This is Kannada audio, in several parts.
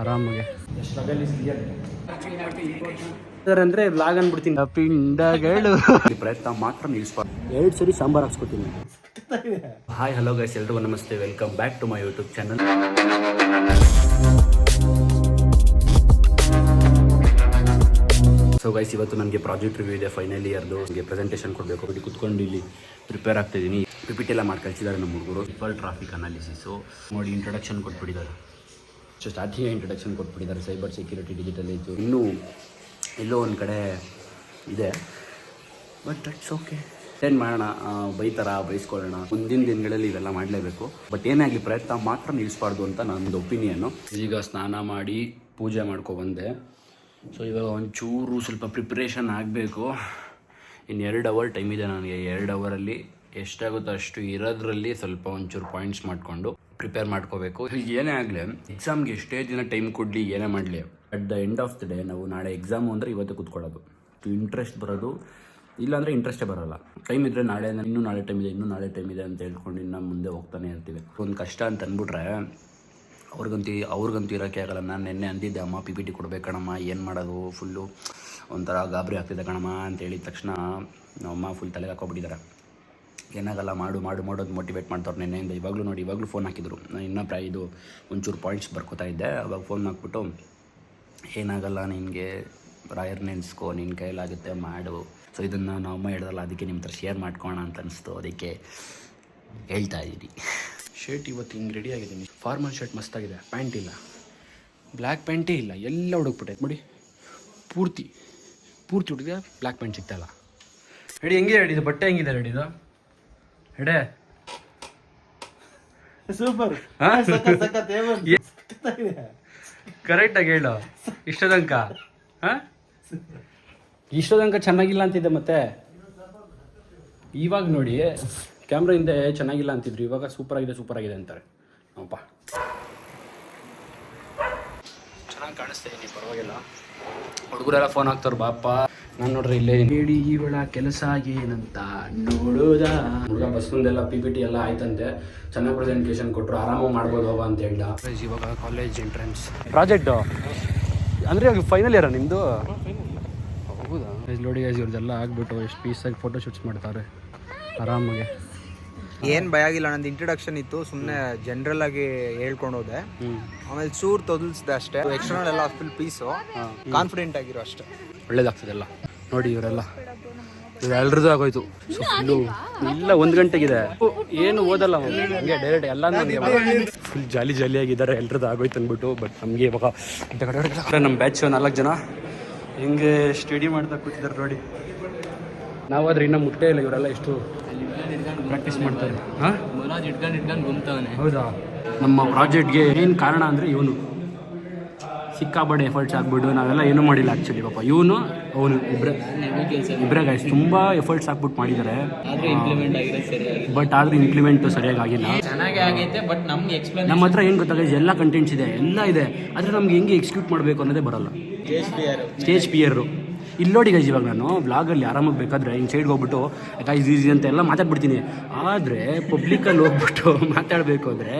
ಆರಾಮಾಗೆ ಸರ್ ಅಂದರೆ ಬ್ಲಾಗ್ ಅಂದ್ಬಿಡ್ತೀನಿ ಪಿಂಡಗಳು ಪ್ರಯತ್ನ ಮಾತ್ರ ನಿಲ್ಲಿಸ್ಬಾರ್ದು. 2 ಸರಿ ಸಾಂಬಾರು ಹಾಕ್ಸ್ಕೊತೀನಿ. ಹಾಯ್ ಹಲೋ ಗೈಸ್, ಎಲ್ರಿಗೂ ನಮಸ್ತೆ. Welcome back to my YouTube channel. So guys, ಇವತ್ತು ನನಗೆ ಪ್ರಾಜೆಕ್ಟ್ ರಿವ್ಯೂ ಇದೆ, ಫೈನಲ್ ಇಯರ್ದು. ನನಗೆ ಪ್ರೆಸೆಂಟೇಷನ್ ಕೊಡಬೇಕು. ಇಲ್ಲಿ ಕುತ್ಕೊಂಡು ಇಲ್ಲಿ ಪ್ರಿಪೇರ್ ಆಗ್ತಾಯಿದ್ದೀನಿ. ಪಿಪಿಟಿ ಎಲ್ಲ ಮಾಡಿ ಕಳಿಸಿದ್ದಾರೆ ನಮ್ಮ ಹುಡುಗರು. ಪೀಪಲ್ ಟ್ರಾಫಿಕ್ ಅನಾಲಿಸಿಸು ನೋಡಿ, ಇಂಟ್ರೊಡಕ್ಷನ್ ಕೊಟ್ಬಿಟ್ಟಿದ್ದಾರೆ. ಸೊ ಸ್ಟಾರ್ಟಿಂಗ್ ಇಂಟ್ರೊಡಕ್ಷನ್ ಕೊಟ್ಬಿಟ್ಟಿದ್ದಾರೆ. ಸೈಬರ್ ಸೆಕ್ಯೂರಿಟಿ, ಡಿಜಿಟಲ್ ಏಜು, ಇನ್ನೂ ಎಲ್ಲೋ ಒಂದು ಕಡೆ ಇದೆ. But that's okay. ಏನು ಮಾಡೋಣ, ಬೈಸ್ಕೊಳ್ಳೋಣ. ಮುಂದಿನ ದಿನಗಳಲ್ಲಿ ಇವೆಲ್ಲ ಮಾಡಲೇಬೇಕು. ಬಟ್ ಏನೇ ಆಗಲಿ ಪ್ರಯತ್ನ ಮಾತ್ರ ನಿಲ್ಲಿಸಬಾರ್ದು ಅಂತ ನನ್ನದು ಒಪಿನಿಯನ್ನು. ಈಗ ಸ್ನಾನ ಮಾಡಿ ಪೂಜೆ ಮಾಡ್ಕೊಬಂದೆ. ಸೊ ಇವಾಗ ಒಂಚೂರು ಸ್ವಲ್ಪ ಪ್ರಿಪ್ರೇಷನ್ ಆಗಬೇಕು. ಇನ್ನು 2 ಅವರ್ ಟೈಮ್ ಇದೆ ನನಗೆ. 2 ಅವರಲ್ಲಿ ಎಷ್ಟಾಗುತ್ತೋ ಅಷ್ಟು ಇರೋದ್ರಲ್ಲಿ ಸ್ವಲ್ಪ ಒಂಚೂರು ಪಾಯಿಂಟ್ಸ್ ಮಾಡಿಕೊಂಡು ಪ್ರಿಪೇರ್ ಮಾಡ್ಕೋಬೇಕು. ಏನೇ ಆಗಲಿ, ಎಕ್ಸಾಮ್ಗೆ ಎಷ್ಟೇ ದಿನ ಟೈಮ್ ಕೊಡಲಿ, ಏನೇ ಮಾಡಲಿ, at the end of the day ನಾವು ನಾಳೆ ಎಕ್ಸಾಮು ಅಂದರೆ ಇವತ್ತು ಕೂತ್ಕೊಳ್ಳೋದು. ಇಂಟ್ರೆಸ್ಟ್ ಬರೋದು, ಇಲ್ಲಾಂದರೆ ಇಂಟ್ರೆಸ್ಟೇ ಬರೋಲ್ಲ. ಟೈಮ್ ಇದ್ದರೆ ನಾಳೆ ಇನ್ನೂ ನಾಳೆ ಟೈಮ್ ಇದೆ ಅಂತ ಹೇಳ್ಕೊಂಡು ಇನ್ನು ಮುಂದೆ ಹೋಗ್ತಾನೆ ಇರ್ತೀವಿ. ಒಂದು ಕಷ್ಟ ಅಂತ ಅಂದ್ಬಿಟ್ರೆ ಅವ್ರಿಗಂತೂ ಇರೋಕ್ಕೆ ಆಗಲ್ಲ. ನಾನು ನೆನ್ನೆ ಅಂದಿದ್ದೆ, ಅಮ್ಮ PPT ಕೊಡಬೇಕಣಮ್ಮ, ಏನು ಮಾಡೋದು, ಫುಲ್ಲು ಒಂಥರ ಗಾಬರಿ ಆಗ್ತಿದೆ ಕಣಮ್ಮ ಅಂತ ಹೇಳಿದ ತಕ್ಷಣ ನಮ್ಮಮ್ಮ ಫುಲ್ ತಲೆಗೆ ಹಾಕೋಬಿಟ್ಟಿದ್ದಾರೆ. ಏನಾಗಲ್ಲ, ಮಾಡೋದು ಮೋಟಿವೇಟ್ ಮಾಡ್ತಾರೆ ನೆನ್ನೆಯಿಂದ. ಇವಾಗಲೂ ಫೋನ್ ಹಾಕಿದ್ರು. ನಾನು ಇನ್ನೂ ಇದು ಒಂಚೂರು ಪಾಯಿಂಟ್ಸ್ ಬರ್ಕೋತಾ ಇದ್ದೆ. ಅವಾಗ ಫೋನ್ ಹಾಕ್ಬಿಟ್ಟು, ಏನಾಗಲ್ಲ, ನಿನಗೆ ರಾಯರ್ ನೆನೆಸ್ಕೋ, ನಿನ್ನ ಕೈಲಾಗುತ್ತೆ, ಮಾಡು. ಸೊ ಇದನ್ನು ನಮ್ಮಮ್ಮ ಹೇಳಿದ್ರಲ್ಲ, ಅದಕ್ಕೆ ನಿಮ್ಮ ಹತ್ರ ಶೇರ್ ಮಾಡ್ಕೋಣ ಅಂತ ಅನಿಸ್ತು, ಅದಕ್ಕೆ ಹೇಳ್ತಾ ಇದ್ದೀನಿ. ಶರ್ಟ್ ಇವತ್ತು ಹಿಂಗೆ ರೆಡಿ ಆಗಿದ್ದೀನಿ. ಫಾರ್ಮಲ್ ಶರ್ಟ್ ಮಸ್ತಾಗಿದೆ, ಪ್ಯಾಂಟ್ ಇಲ್ಲ, ಬ್ಲ್ಯಾಕ್ ಪ್ಯಾಂಟೇ ಇಲ್ಲ, ಎಲ್ಲ ಹುಡುಕ್ಬಿಟ್ಟೆ ನೋಡಿ. ಪೂರ್ತಿ ಹುಡುಗ ಬ್ಲ್ಯಾಕ್ ಪ್ಯಾಂಟ್ ಸಿಗ್ತಾಯಿಲ್ಲ. ರೆಡಿ ಹೆಂಗೆ ರೆಡಿದು, ಬಟ್ಟೆ ಹೆಂಗಿದೆ ರೆಡಿದು ಎಡೆ ಸೂಪರ್. ಕರೆಕ್ಟಾಗಿ ಹೇಳು. ಇಷ್ಟೋದಂಕ ಚೆನ್ನಾಗಿಲ್ಲ ಅಂತಿದ್ದೆ. ಮತ್ತೆ ಇವಾಗ ನೋಡಿ, ಕ್ಯಾಮ್ರಾ ಹಿಂದೆ ಚೆನ್ನಾಗಿಲ್ಲ ಅಂತಿದ್ರು, ಇವಾಗ ಸೂಪರ್ ಆಗಿದೆ ಅಂತಾರೆ. ನಮ್ಮಪ್ಪ ಚೆನ್ನಾಗಿ ಕಾಣಿಸ್ತಾ ಇದೀನಿ, ಪರವಾಗಿಲ್ಲ. ಹುಡುಗರೆಲ್ಲ ಫೋನ್ ಹಾಕ್ತಾರೆ, ಬಾಪ. ನಾನು ನೋಡ್ರಿ ಇಲ್ಲೇ ಹೇಳಿ ಇವಳ ಕೆಲಸ ಏನಂತ ನೋಡೋದ. ಹುಡುಗ ಬಸ್ ಮುಂದೆಲ್ಲ PPT ಎಲ್ಲ ಆಯ್ತಂತೆ, ಚೆನ್ನಾಗಿ ಪ್ರೆಸೆಂಟೇಷನ್ ಕೊಟ್ಟರು, ಆರಾಮಾಗಿ ಮಾಡ್ಬೋದು ಹೋಗ ಅಂತ ಹೇಳ್ದ. ಇವಾಗ ಕಾಲೇಜ್ ಎಂಟ್ರೆನ್ಸ್ ಪ್ರಾಜೆಕ್ಟು ಅಂದರೆ ಇವಾಗ ಫೈನಲ್ ಇಯರ ನಿಮ್ಮದು? ಹೌದಾ? ನೋಡಿ ಗೈಸ್, ಇವ್ರದ್ದೆಲ್ಲ ಆಗ್ಬಿಟ್ಟು ಎಷ್ಟು ಪೀಸಾಗಿ ಫೋಟೋ ಶೂಟ್ಸ್ ಮಾಡ್ತಾರೆ ಆರಾಮಾಗಿ. ಏನು ಭಯ ಆಗಿಲ್ಲ. ನಂದು ಇಂಟ್ರೊಡಕ್ಷನ್ ಇತ್ತು, ಸುಮ್ಮನೆ ಜನರಲ್ ಆಗಿ ಹೇಳ್ಕೊಂಡು ಹೋದೆ. ಆಮೇಲೆ ಚೂರು ತೊದಲ್ಸಿದೆ ಅಷ್ಟೇ. ಎಕ್ಸ್ಟರ್ನಲ್ ಎಲ್ಲ ಫುಲ್ ಪೀಸು, ಕಾನ್ಫಿಡೆಂಟ್ ಆಗಿರೋ ಅಷ್ಟೇ. ಒಳ್ಳೇದಾಗ್ತದೆಲ್ಲ ನೋಡಿ. ಇವರೆಲ್ಲರದ್ದು ಆಗೋಯ್ತು. ಸೊ ಫುಲ್ಲು ಇಲ್ಲ 1 ಗಂಟೆಗಿದೆ. ಏನು ಓದಲ್ಲ, ಹಂಗೆ ಡೈರೆಕ್ಟ್ ಎಲ್ಲ ಫುಲ್ ಜಾಲಿಯಾಗಿದ್ದಾರೆ. ಎಲ್ಲರದ್ದು ಆಗೋಯ್ತು ಅಂದ್ಬಿಟ್ಟು. ಬಟ್ ನಮಗೆ ಇವಾಗ ನಮ್ಮ ಬ್ಯಾಚ್ 4 ಜನ ಹಿಂಗೆ ಸ್ಟಡಿ ಮಾಡ್ತಾ ಕೂತಿದ್ದಾರೆ ನೋಡಿ. ನಾವಾದ್ರೆ ಇನ್ನೂ ಮುಟ್ಟೇ ಇಲ್ಲ. ಇವರೆಲ್ಲ ಎಷ್ಟು ಪ್ರಾಕ್ಟೀಸ್ ಮಾಡ್ತಾರೆ. ಹಾಂ, ಹೌದಾ? ನಮ್ಮ ಪ್ರಾಜೆಕ್ಟ್ಗೆ ಏನು ಕಾರಣ ಅಂದರೆ ಇವನು ಸಿಕ್ಕಾಬಡೆ ಎಫರ್ಟ್ಸ್ ಆಗ್ಬಿಟ್ಟು ನಾವೆಲ್ಲ ಏನೂ ಮಾಡಿಲ್ಲ ಆ್ಯಕ್ಚುಲಿ. ಪಾಪ ಅವನು ಇಬ್ಬರೇ ಗೈಸ್ ತುಂಬ ಎಫರ್ಟ್ಸ್ ಹಾಕ್ಬಿಟ್ಟು ಮಾಡಿದ್ದಾರೆ. ಬಟ್ ಆದರೆ ಇಂಪ್ಲಿಮೆಂಟು ಸರಿಯಾಗಿ ಆಗಿಲ್ಲ. ನಮ್ಮ ಹತ್ರ ಏನು ಗೊತ್ತಾಗ, ಎಲ್ಲ ಕಂಟೆಂಟ್ಸ್ ಇದೆ, ಎಲ್ಲ ಇದೆ, ಆದರೆ ನಮ್ಗೆ ಹೆಂಗೆ ಎಕ್ಸಿಕ್ಯೂಟ್ ಮಾಡಬೇಕು ಅನ್ನೋದೇ ಬರೋಲ್ಲ. ಸ್ಟೇಜ್ ಫಿಯರು ಇಲ್ಲಿ ನೋಡಿ ಗೈಸ್. ಇವಾಗ ನಾನು ಬ್ಲಾಗಲ್ಲಿ ಆರಾಮಾಗಿ ಬೇಕಾದರೆ ಹಿಂಗೆ ಸೈಡ್ಗೆ ಹೋಗ್ಬಿಟ್ಟು ಗೈಸ್ ಈಸಿ ಅಂತ ಎಲ್ಲ ಮಾತಾಡ್ಬಿಡ್ತೀನಿ. ಆದರೆ ಪಬ್ಲಿಕಲ್ಲಿ ಹೋಗ್ಬಿಟ್ಟು ಮಾತಾಡಬೇಕು ಅಂದರೆ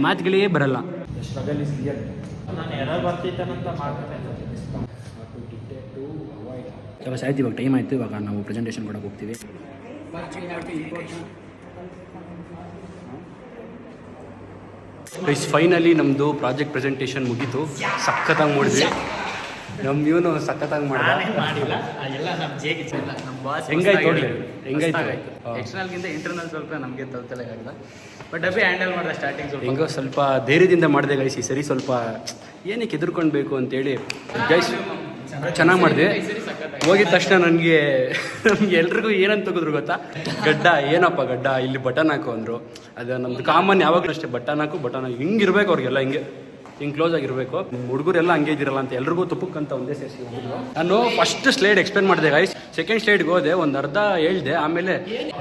ಮಾತುಗಳೇ ಬರಲ್ಲ. ಆಯ್ತು, ಇವಾಗ ಟೈಮ್ ಆಯಿತು. ಇವಾಗ ನಾವು ಪ್ರೆಸೆಂಟೇಷನ್ ಕೊಡೋಕೆ ಹೋಗ್ತೀವಿ. ಫೈನಲಿ ನಮ್ಮದು ಪ್ರಾಜೆಕ್ಟ್ ಪ್ರೆಸೆಂಟೇಷನ್ ಮುಗೀತು. ಸಖತ್ತಾಗಿ ಮಾಡಿದ್ವಿ. ನಮ್ಮ ಇವನು ಸಖತ್ತಾಗಿ ಮಾಡಿಲ್ಲ. ಹೆಂಗಾಯ್ತು? ಎಕ್ಸ್ಟರ್ನಲ್ಗಿಂತ ಇಂಟರ್ನಲ್ ಸ್ವಲ್ಪ ನಮಗೆ ತಲೆಗಾಗಿಲ್ಲ. ಬಟ್ ಡಬ್ಬಿ ಹ್ಯಾಂಡಲ್ ಮಾಡಿದೆ ಸ್ಟಾರ್ಟಿಂಗ್. ಹೆಂಗೋ ಸ್ವಲ್ಪ ಧೈರ್ಯದಿಂದ ಮಾಡಿದೆ ಗೈಸ್. ಈ ಸರಿ ಸ್ವಲ್ಪ ಏನಕ್ಕೆ ಎದುರ್ಕೊಳ್ಬೇಕು ಅಂತೇಳಿ ಗೈಸ್ ಚೆನ್ನಾಗಿ ಮಾಡಿದೆ. ಹೋಗಿದ ತಕ್ಷಣ ನಮಗೆ ಎಲ್ರಿಗೂ ಏನಂತ ತೆಗೆದ್ರು ಗೊತ್ತಾ, ಏನಪ್ಪ ಗಡ್ಡ ಇಲ್ಲಿ ಬಟನ್ ಹಾಕು ಅಂದರು. ಅದು ನಮ್ದು ಕಾಮನ್, ಯಾವಾಗಲೂ ಅಷ್ಟೇ, ಬಟನ್ ಹಾಕು ಹಿಂಗಿರ್ಬೇಕು ಅವ್ರಿಗೆಲ್ಲ, ಹಿಂಗೆ ಕ್ಲೋಸ್ ಆಗಿರಬೇಕು. ಹುಡುಗರೆಲ್ಲ ಹಂಗೆ ಇದ್ದಿರಲ್ಲ ಅಂತ ಎಲ್ರಿಗೂ ತುಪ್ಪಕ್ಕಂತ ಒಂದೇ ಸೇರಿಸಿ ಹೋಗಿದ್ರು. ನಾನು ಫಸ್ಟ್ ಸ್ಲೈಡ್ ಎಕ್ಸ್ಪ್ಲೇನ್ ಮಾಡಿದೆ ಗೈಸ್. ಸೆಕೆಂಡ್ ಸ್ಲೈಡ್ಗೆ ಹೋದೆ, ಒಂದು ಅರ್ಧ ಹೇಳ್ದೆ, ಆಮೇಲೆ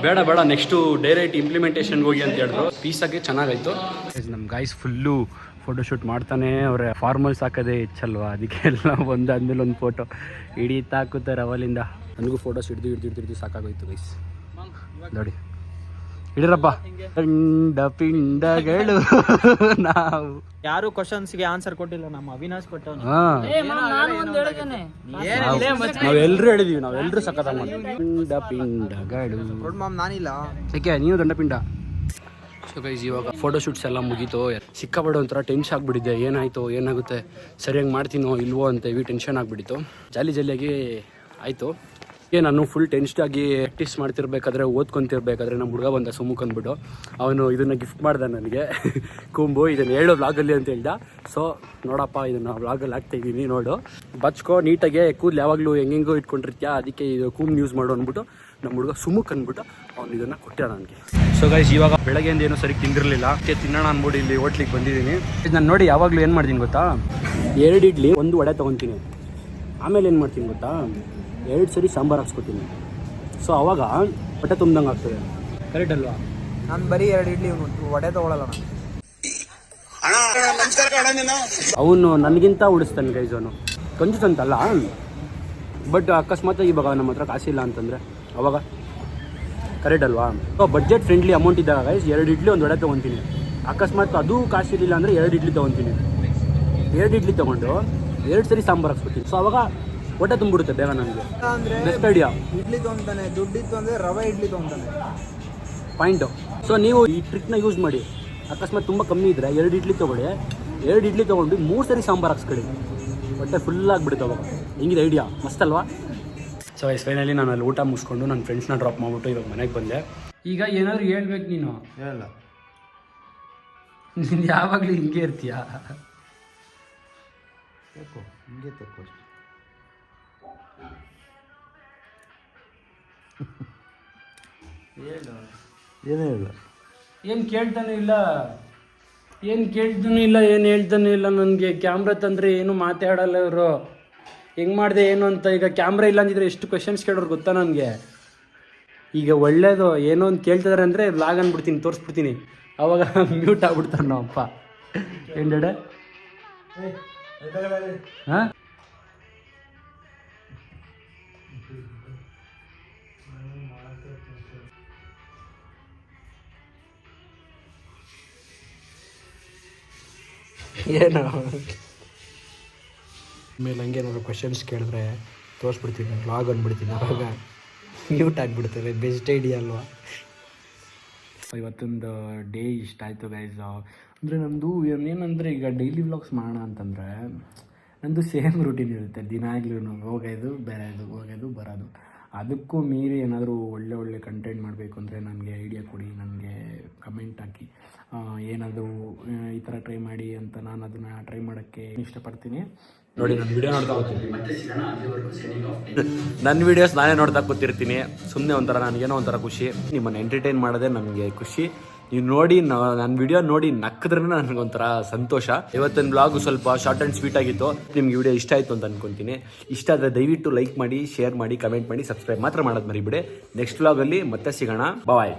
ಬೇಡ ನೆಕ್ಸ್ಟು ಡೈರೆಕ್ಟ್ ಇಂಪ್ಲಿಮೆಂಟೇಷನ್ಗೆ ಹೋಗಿ ಅಂತ ಹೇಳಿದ್ರು. ಪೀಸಾಗಿ ಚೆನ್ನಾಗಾಯಿತು. ನಮ್ಮ ಗೈಸ್ ಫುಲ್ಲು ಫೋಟೋಶೂಟ್ ಮಾಡ್ತಾನೆ ಅವರೇ. ಫಾರ್ಮಲ್ಸ್ ಹಾಕೋದೇ ಹೆಚ್ಚಲ್ವಾ, ಅದಕ್ಕೆಲ್ಲ ಒಂದಾದ್ಮೇಲೆ ಒಂದು ಫೋಟೋ ಹಿಡಿತಾ ಹಾಕುತ್ತಾರೆ ಅವಲಿಂದ. ನನಗೂ ಫೋಟೋಸ್ ಹಿಡಿದು ಸಾಕಾಗೋಯ್ತು ಗೈಸ್. ನೋಡಿ ಇಡಿರಪ್ಪ. ಪಿಂಡ ಪಿಂಡಗಳು ನಾವು ಯಾರು ಕ್ವಶನ್ಸ್ಗೆ ಆನ್ಸರ್ ಕೊಟ್ಟಿಲ್ಲ, ನಮ್ಮ ಅವಿನಾಶ್ ಕೊಟ್ಟವನು. ನಾವೆಲ್ಲರೂ ಹೇಳಿದೀವಿ, ನಾವೆಲ್ಲರೂ ಸಖತ್ತಾಗಿ ಮಾಡ್ತೀವಿ. ಪಿಂಡ ಪಿಂಡಗಳು. ನೋಡ್ ಮಾಮ್ ನಾನಿಲ್ಲ. ಯಾಕೆ ನೀವು ದಂಡಪಿಂಡ? ಸೊ ಗೈಸ್ ಇವಾಗ ಫೋಟೋಶೂಟ್ಸ್ ಎಲ್ಲ ಮುಗೀತು. ಸಿಕ್ಕಾಪಡೆ ಒಂಥರ ಟೆನ್ಷನ್ ಆಗಿಬಿಟ್ಟಿದ್ದೆ, ಏನಾಯಿತು ಏನಾಗುತ್ತೆ ಸರಿಯಾಗಿ ಮಾಡ್ತೀನೋ ಇಲ್ವೋ ಅಂತ ಹೇಳಿ ಟೆನ್ಷನ್ ಆಗಿಬಿಟ್ಟಿತ್ತು. ಜಾಲಿಯಾಗಿ ಆಯಿತು. ನಾನು ಫುಲ್ ಟೆನ್ಸ್ಡಾಗಿ ಪ್ರಾಕ್ಟೀಸ್ ಮಾಡ್ತಿರ್ಬೇಕಾದ್ರೆ ಓದ್ಕೊತಿರ್ಬೇಕಾದ್ರೆ ನಮ್ಮ ಹುಡುಗ ಬಂದ ಸುಮುಖ್ ಅಂದ್ಬಿಟ್ಟು ಅವನು ಇದನ್ನು ಗಿಫ್ಟ್ ಮಾಡ್ದೆ ನನಗೆ. ಕುಂಬು ಇದನ್ನು ಹೇಳೋ ವ್ಲಾಗಲ್ಲಿ ಅಂತ ಹೇಳ್ದ. ಸೊ ನೋಡಪ್ಪ ಇದನ್ನು ವ್ಲಾಗಲ್ಲಿ ಹಾಕ್ತಾಯಿದ್ದೀನಿ ನೋಡು, ಬಚ್ಕೋ ನೀಟಾಗೆ ಕೂದಲು ಯಾವಾಗಲೂ ಹೆಂಗೆಂಗೋ ಇಟ್ಕೊಂಡಿರ್ತೀಯ, ಅದಕ್ಕೆ ಇದು ಕೂಮ್ ಯೂಸ್ ಮಾಡು ಅಂದ್ಬಿಟ್ಟು ನಮ್ಮ ಹುಡುಗ ಸುಮುಖ್ ಅಂದ್ಬಿಟ್ಟು ಅವ್ನು ಇದನ್ನು ಕೊಟ್ಟ ನನಗೆ. ಸೊ ಗೈಸ್ ಇವಾಗ ಬೆಳಗ್ಗೆಯಿಂದ ಏನೋ ಸರಿ ತಿಂದಿರಲಿಲ್ಲ, ಅದಕ್ಕೆ ತಿನ್ನೋಣ ಅಂದ್ಬಿಟ್ಟು ಇಲ್ಲಿ ಹೋಟ್ಲಿಗೆ ಬಂದಿದ್ದೀನಿ. ನಾನು ನೋಡಿ ಯಾವಾಗಲೂ ಏನು ಮಾಡ್ತೀನಿ ಗೊತ್ತಾ, 2 ಇಡ್ಲಿ 1 ವಡೆ ತೊಗೊತೀನಿ. ಆಮೇಲೆ ಏನು ಮಾಡ್ತೀನಿ ಗೊತ್ತಾ, 2 ಸರಿ ಸಾಂಬಾರು ಹಾಕ್ಸ್ಕೊತೀನಿ. ಸೊ ಅವಾಗ ಹೊಟ್ಟೆ ತುಂಬ್ದಂಗೆ ಆಗ್ತದೆ. ಕರೆಕ್ಟ್ ಅಲ್ವಾ? ನಾನು ಬರೀ 2 ಇಡ್ಲಿ ವಡೆ ತೊಗೊಳಲ್ಲ ನಾನು. ಅವನು ನನಗಿಂತ ಉಳಿಸ್ತಾನೆ ಗೈಸ್. ಅವನು ಕಂಜೂಸ್ ಅಂತಲ್ಲ, ಬಟ್ ಅಕಸ್ಮಾತ್ ಇವಾಗ ನಮ್ಮ ಹತ್ರ ಕಾಸಿಲ್ಲ ಅಂತಂದರೆ ಅವಾಗ ಕರೆಕ್ಟ್ ಅಲ್ವಾ? ಸೊ ಬಡ್ಜೆಟ್ ಫ್ರೆಂಡ್ಲಿ ಅಮೌಂಟ್ ಇದ್ದಾಗ ಗೈಸ್ 2 ಇಡ್ಲಿ 1 ವಡೆ ತೊಗೊತೀನಿ. ಅಕಸ್ಮಾತ್ ಅದು ಕಾಸಿರಲಿಲ್ಲ ಅಂದರೆ 2 ಇಡ್ಲಿ ತೊಗೊತೀನಿ. 2 ಇಡ್ಲಿ ತೊಗೊಂಡು 2 ಸರಿ ಸಾಂಬಾರು ಹಾಕ್ಸ್ಕೊತೀನಿ. ಸೊ ಅವಾಗ ಹೊಟ್ಟೆ ತುಂಬಿಡುತ್ತೆ ಬೇಗ ನನಗೆ. ಅಂದರೆ ಬೆಸ್ಟ್ ಐಡಿಯಾ. ಇಡ್ಲಿ ತೊಗೊಂತಾನೆ, ದುಡ್ಡಿತ್ತು ಅಂದರೆ ರವೆ ಇಡ್ಲಿ ತೊಗೊಂತಾನೆ ಪಾಯಿಂಟು. ಸೊ ನೀವು ಈ ಟ್ರಿಕ್ನ ಯೂಸ್ ಮಾಡಿ. ಅಕಸ್ಮಾತ್ ತುಂಬ ಕಮ್ಮಿ ಇದ್ದರೆ 2 ಇಡ್ಲಿ ತೊಗೊಳ್ಳಿ, 2 ಇಡ್ಲಿ ತೊಗೊಂಡು 3 ಸರಿ ಸಾಂಬಾರು ಹಾಕ್ಸ್ಕೊಳ್ಳಿ, ಹೊಟ್ಟೆ ಫುಲ್ ಆಗಿಬಿಡುತ್ತೆ ಅವಾಗ. ಹೆಂಗಿದೆ ಐಡಿಯಾ? ಮಸ್ತ್ ಅಲ್ವಾ? ಸೊ ಫೈನಲಿ ನಾನು ಅಲ್ಲಿ ಊಟ ಮುಗಿಸ್ಕೊಂಡು ನನ್ನ ಫ್ರೆಂಡ್ಸ್ನ ಡ್ರಾಪ್ ಮಾಡಿಬಿಟ್ಟು ಇವಾಗ ಮನೆಗೆ ಬಂದೆ. ಈಗ ಏನಾದರೂ ಹೇಳ್ಬೇಕು ನೀನು? ಹೇಳಲ್ಲ, ನೀನು ಯಾವಾಗಲೂ ಹಿಂಗೆ ಇರ್ತೀಯ. ಹಿಂಗೆ ತಕ್ಕೋ ಅಷ್ಟೇ. ಏನೂ ಇಲ್ಲ, ಏನು ಕೇಳ್ತಾನೆ ಇಲ್ಲ, ಏನು ಕೇಳ್ತಾನೆ ಇಲ್ಲ, ಏನು ಹೇಳ್ತಾನೆ ಇಲ್ಲ. ನನಗೆ ಕ್ಯಾಮ್ರಾ ತಂದರೆ ಏನು ಮಾತಾಡಲ್ಲ ಇವರು. ಹೆಂಗೆ ಮಾಡಿದೆ ಏನು ಅಂತ. ಈಗ ಕ್ಯಾಮ್ರಾ ಇಲ್ಲ ಅಂದಿದ್ರೆ ಎಷ್ಟು ಕ್ವೆಶನ್ಸ್ ಕೇಳೋರು ಗೊತ್ತಾ ನನಗೆ. ಈಗ ಒಳ್ಳೇದು ಏನೋ ಒಂದು ಕೇಳ್ತಿದಾರೆ ಅಂದರೆ ವ್ಲಾಗ್ ಅಂದ್ಬಿಡ್ತೀನಿ, ತೋರಿಸ್ಬಿಡ್ತೀನಿ. ಅವಾಗ ಮ್ಯೂಟ್ ಆಗ್ಬಿಡ್ತಾರೆ ನಮ್ಮಪ್ಪ. ಏನು ಹಾಂ ಏನು ಮೇಲೆ ಹಂಗೆ ಏನಾದ್ರು ಕ್ವೆಶನ್ಸ್ ಕೇಳಿದ್ರೆ ತೋರಿಸ್ಬಿಡ್ತೀನಿ, ವ್ಲಾಗ್ ಅಂದ್ಬಿಡ್ತೀನಿ. ಅವಾಗ ಮ್ಯೂಟ್ ಆಗಿಬಿಡ್ತಾರೆ. ಬೆಸ್ಟ್ ಐಡಿಯಾ ಅಲ್ವಾ? ಇವತ್ತೊಂದು ಡೇ ಇಷ್ಟ ಆಯಿತು ಗೈಸ್. ಅಂದರೆ ನಮ್ಮದು ಏನಂದರೆ ಈಗ ಡೈಲಿ ವ್ಲಾಗ್ಸ್ ಮಾಡೋಣ ಅಂತಂದರೆ ನಂದು ಸೇಮ್ ರೂಟೀನ್ ಇರುತ್ತೆ. ದಿನಾಗ್ಲೂ ಹೋಗೋದು ಬರೋದು, ಹೋಗೋದು ಬರೋದು. ಅದಕ್ಕೂ ಮೀರಿ ಏನಾದರೂ ಒಳ್ಳೆ ಕಂಟೆಂಟ್ ಮಾಡಬೇಕು ಅಂದರೆ ನನಗೆ ಐಡಿಯಾ ಕೊಡಿ, ನನಗೆ ಕಮೆಂಟ್ ಹಾಕಿ. ಏನಾದರೂ ಈ ಥರ ಟ್ರೈ ಮಾಡಿ ಅಂತ ನಾನು ಅದನ್ನು ಟ್ರೈ ಮಾಡೋಕ್ಕೆ ಇಷ್ಟಪಡ್ತೀನಿ. ನೋಡಿ ನನ್ನ ವಿಡಿಯೋ ನೋಡ್ತಾ ಹೋಗ್ತೀನಿ, ನನ್ನ ವೀಡಿಯೋಸ್ ನಾನೇ ನೋಡ್ತಾ ಕೂತಿರ್ತೀನಿ. ಸುಮ್ಮನೆ ಒಂಥರ ನನಗೇನೋ ಒಂಥರ ಖುಷಿ. ನಿಮ್ಮನ್ನು ಎಂಟರ್ಟೈನ್ ಮಾಡೋದೇ ನನಗೆ ಖುಷಿ. ನೀವು ನೋಡಿ ನನ್ನ ವಿಡಿಯೋ ನೋಡಿ ನಕ್ಕಿದ್ರೂ ನನಗೊಂಥರ ಸಂತೋಷ. ಇವತ್ತಿನ ಬ್ಲಾಗು ಸ್ವಲ್ಪ ಶಾರ್ಟ್ ಆ್ಯಂಡ್ ಸ್ವೀಟ್ ಆಗಿತ್ತು. ನಿಮ್ಗೆ ವಿಡಿಯೋ ಇಷ್ಟ ಆಯಿತು ಅಂತ ಅಂದ್ಕೊತೀನಿ. ಇಷ್ಟ ಆದರೆ ದಯವಿಟ್ಟು ಲೈಕ್ ಮಾಡಿ, ಶೇರ್ ಮಾಡಿ, ಕಮೆಂಟ್ ಮಾಡಿ, ಸಬ್ಸ್ಕ್ರೈಬ್ ಮಾತ್ರ ಮಾಡೋದು ಮರಿಬಿಡಿ. ನೆಕ್ಸ್ಟ್ ವ್ಲಾಗಲ್ಲಿ ಮತ್ತೆ ಸಿಗೋಣ. ಬಾಯ್.